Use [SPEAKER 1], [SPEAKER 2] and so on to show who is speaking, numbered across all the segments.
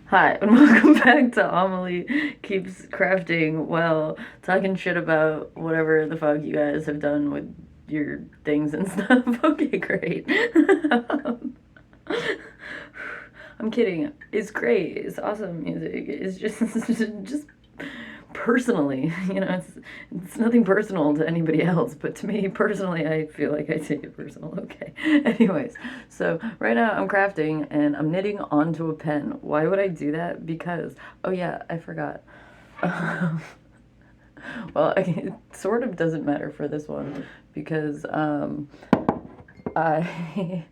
[SPEAKER 1] Hi, and welcome back to Amelie Keeps Crafting while talking shit about whatever the fuck you guys have done with your things and stuff. Okay, great. I'm kidding. It's great. It's awesome music. It's just, just personally, it's nothing personal to anybody else, but to me personally, I feel like I take it personal. Okay. Anyways, so right now I'm crafting and I'm knitting onto a pen. Why would I do that? Because, oh yeah, I forgot. Well, it sort of doesn't matter for this one because I don't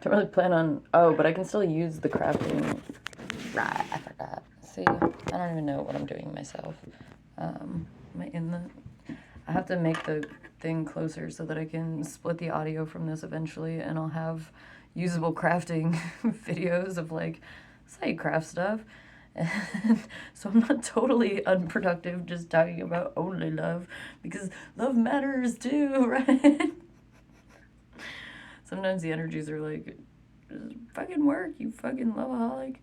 [SPEAKER 1] really plan on. Oh, but I can still use the crafting. Right, I forgot. See, I don't even know what I'm doing myself. Am I in the? I have to make the thing closer so that I can split the audio from this eventually, and I'll have usable crafting videos of like site craft stuff. And so I'm not totally unproductive just talking about only love because love matters too, right? Sometimes the energies are like, just fucking work, you fucking loveaholic.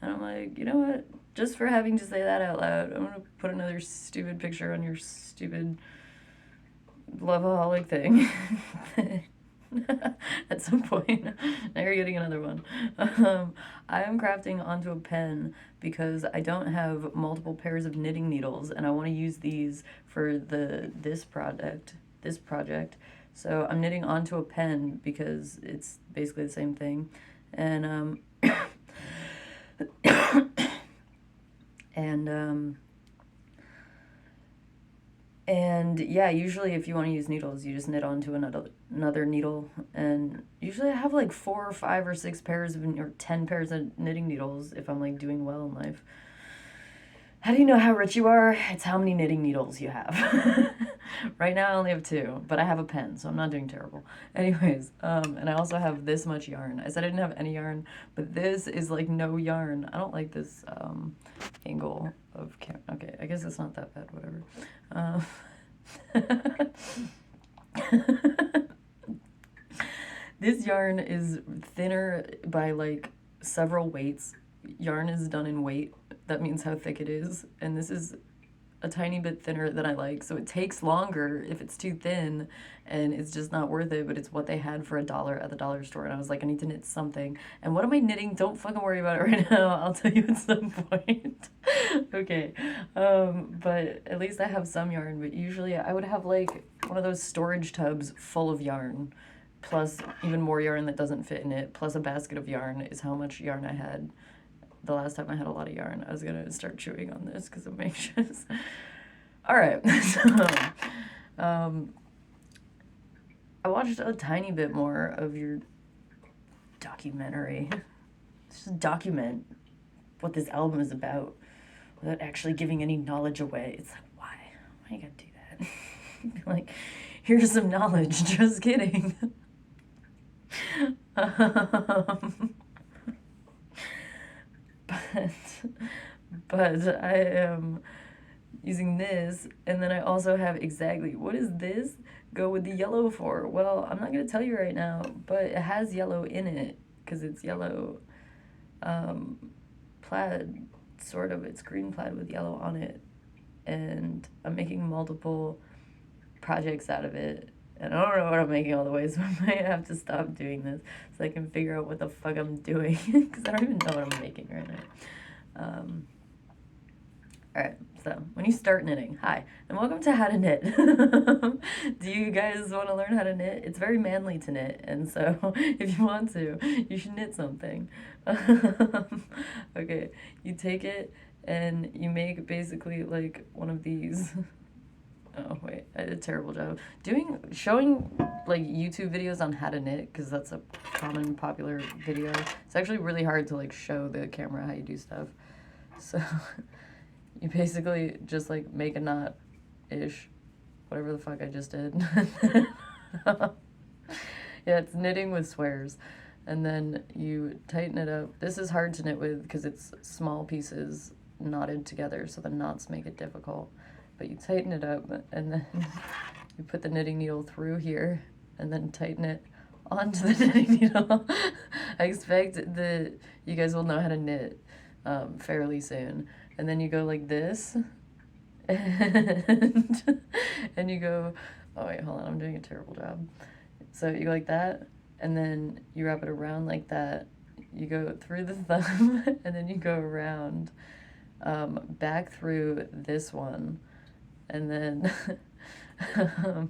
[SPEAKER 1] And I'm like, you know what? Just for having to say that out loud, I'm gonna put another stupid picture on your stupid loveaholic thing. At some point. Now you're getting another one. I am crafting onto a pen because I don't have multiple pairs of knitting needles and I want to use these for this project. So I'm knitting onto a pen because it's basically the same thing. And and And yeah, usually if you want to use needles, you just knit onto another needle. And usually I have like 4 or 5 or 6 pairs of or 10 pairs of knitting needles if I'm like doing well in life. How do you know how rich you are? It's how many knitting needles you have. Right now I only have 2, but I have a pen, so I'm not doing terrible. Anyways, and I also have this much yarn. I said I didn't have any yarn, but this is like no yarn. I don't like this angle of camera. Okay, I guess it's not that bad, whatever. This yarn is thinner by like several weights. Yarn is done in weight. That means how thick it is. And this is a tiny bit thinner than I like. So it takes longer if it's too thin and it's just not worth it, but it's what they had for $1 at the dollar store. And I was like, I need to knit something. And what am I knitting? Don't fucking worry about it right now. I'll tell you at some point. Okay. But at least I have some yarn, but usually I would have like one of those storage tubs full of yarn, plus even more yarn that doesn't fit in it, plus a basket of yarn is how much yarn I had the last time I had a lot of yarn. I was gonna start chewing on this because I'm anxious. All right, so I watched a tiny bit more of your documentary. Just document what this album is about without actually giving any knowledge away. It's like, why? Why you gotta do that? Like, here's some knowledge. Just kidding. but but I am using this, and then I also have exactly what is this go with the yellow for? Well, I'm not gonna tell you right now, but it has yellow in it because it's yellow plaid, sort of. It's green plaid with yellow on it, and I'm making multiple projects out of it. And I don't know what I'm making all the way, so I might have to stop doing this so I can figure out what the fuck I'm doing because I don't even know what I'm making right now. All right, so when you start knitting, hi, and welcome to How to Knit. Do you guys want to learn how to knit? It's very manly to knit, and so if you want to, you should knit something. Okay, you take it and you make basically like one of these. Oh wait, I did a terrible job showing like YouTube videos on how to knit because that's a common popular video. It's actually really hard to like show the camera how you do stuff. So you basically just like make a knot ish, whatever the fuck I just did. Yeah, it's knitting with swears. And then you tighten it up. This is hard to knit with because it's small pieces knotted together, so the knots make it difficult. But you tighten it up and then you put the knitting needle through here and then tighten it onto the knitting needle. I expect that you guys will know how to knit. fairly soon. And then you go like this, and, and you go, oh wait, hold on, I'm doing a terrible job. So you go like that, and then you wrap it around like that. You go through the thumb, and then you go around, back through this one, and then, and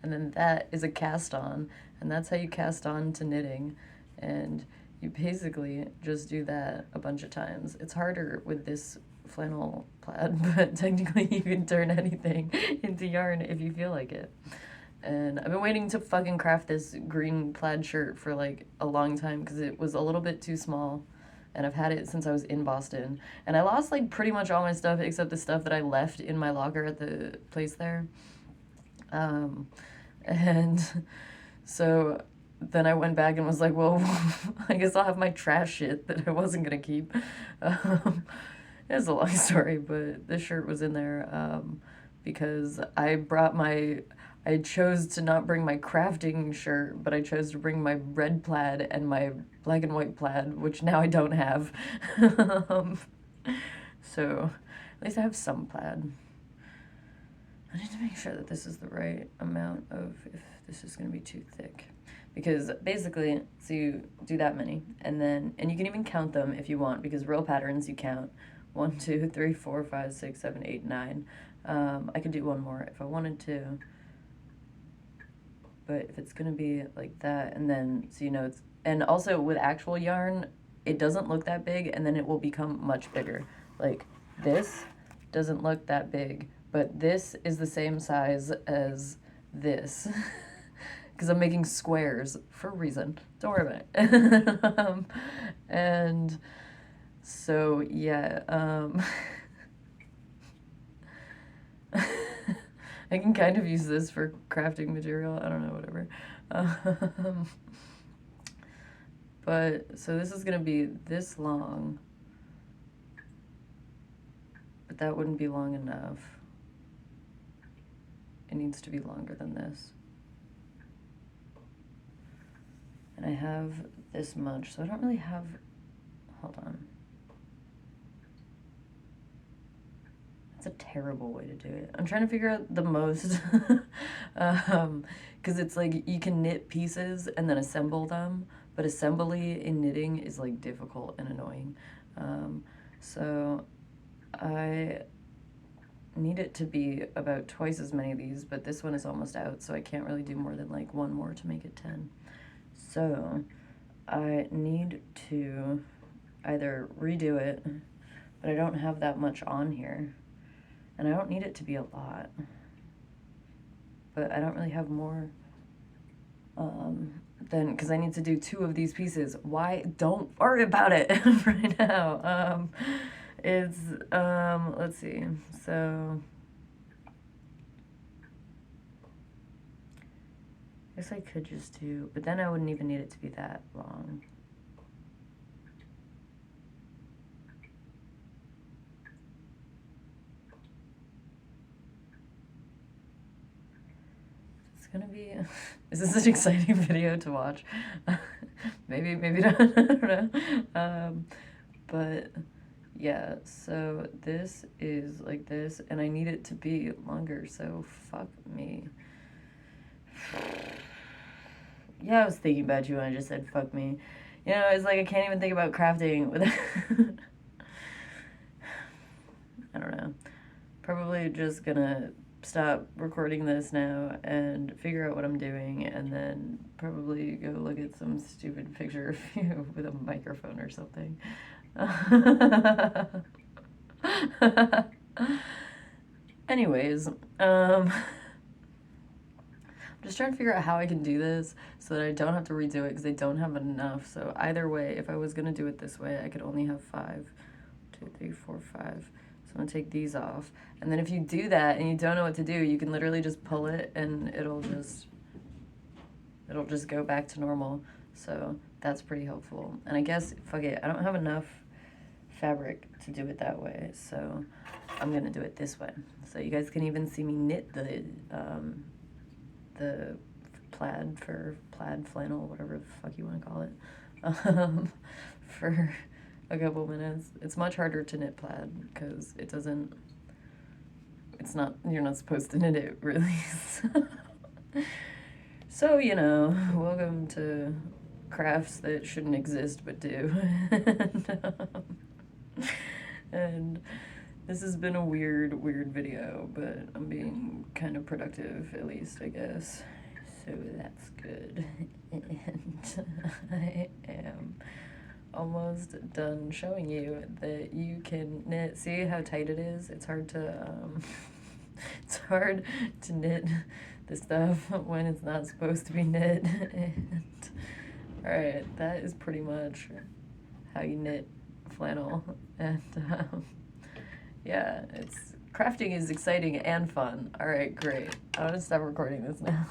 [SPEAKER 1] then that is a cast on, and that's how you cast on to knitting. And you basically just do that a bunch of times. It's harder with this flannel plaid, but technically you can turn anything into yarn if you feel like it. And I've been waiting to fucking craft this green plaid shirt for like a long time because it was a little bit too small. And I've had it since I was in Boston. And I lost like pretty much all my stuff except the stuff that I left in my locker at the place there. And so then I went back and was like, well, I guess I'll have my trash shit that I wasn't gonna keep. It's a long story, but this shirt was in there because I chose to not bring my crafting shirt, but I chose to bring my red plaid and my black and white plaid, which now I don't have. So at least I have some plaid. I need to make sure that this is the right amount of, if this is going to be too thick. Because basically, so you do that many, and you can even count them if you want, because real patterns you count 1, 2, 3, 4, 5, 6, 7, 8, 9. I could do one more if I wanted to. But if it's going to be like that, and then, so you know, it's, and also with actual yarn, it doesn't look that big, and then it will become much bigger. Like, this doesn't look that big, but this is the same size as this. Because I'm making squares for a reason. Don't worry about it. And so, yeah. I can kind of use this for crafting material. I don't know, whatever. But, so this is going to be this long. But that wouldn't be long enough. It needs to be longer than this. And I have this much, so I don't really have, hold on. That's a terrible way to do it. I'm trying to figure out the most, because it's like you can knit pieces and then assemble them, but assembly in knitting is like difficult and annoying. So I need it to be about twice as many of these, but this one is almost out, so I can't really do more than like one more to make it 10. So I need to either redo it, but I don't have that much on here, and I don't need it to be a lot, but I don't really have more than, because I need to do 2 of these pieces. Why? Don't worry about it right now. It's, let's see, so I guess I could just do, but then I wouldn't even need it to be that long. It's gonna be, this is an exciting video to watch. Maybe not, I don't know. But yeah, so this is like this, and I need it to be longer, so fuck me. Yeah, I was thinking about you when I just said fuck me. You know, it's like I can't even think about crafting without... I don't know. Probably just gonna stop recording this now and figure out what I'm doing, and then probably go look at some stupid picture of you with a microphone or something. Anyways, just trying to figure out how I can do this so that I don't have to redo it because I don't have enough. So either way, if I was going to do it this way, I could only have 5. 2, 3, 4, 5. So I'm going to take these off. And then if you do that and you don't know what to do, you can literally just pull it and it'll just go back to normal. So that's pretty helpful. And I guess, fuck it, I don't have enough fabric to do it that way. So I'm going to do it this way. So you guys can even see me knit the plaid flannel, whatever the fuck you want to call it, for a couple minutes. It's much harder to knit plaid because it doesn't, it's not, you're not supposed to knit it really. So, you know, welcome to crafts that shouldn't exist but do. And this has been a weird video, but I'm being kind of productive, at least, I guess. So that's good. And I am almost done showing you that you can knit. See how tight it is? It's hard to, it's hard to knit the stuff when it's not supposed to be knit. And, alright, that is pretty much how you knit flannel. And, yeah, crafting is exciting and fun. Alright, great. I'm gonna stop recording this now.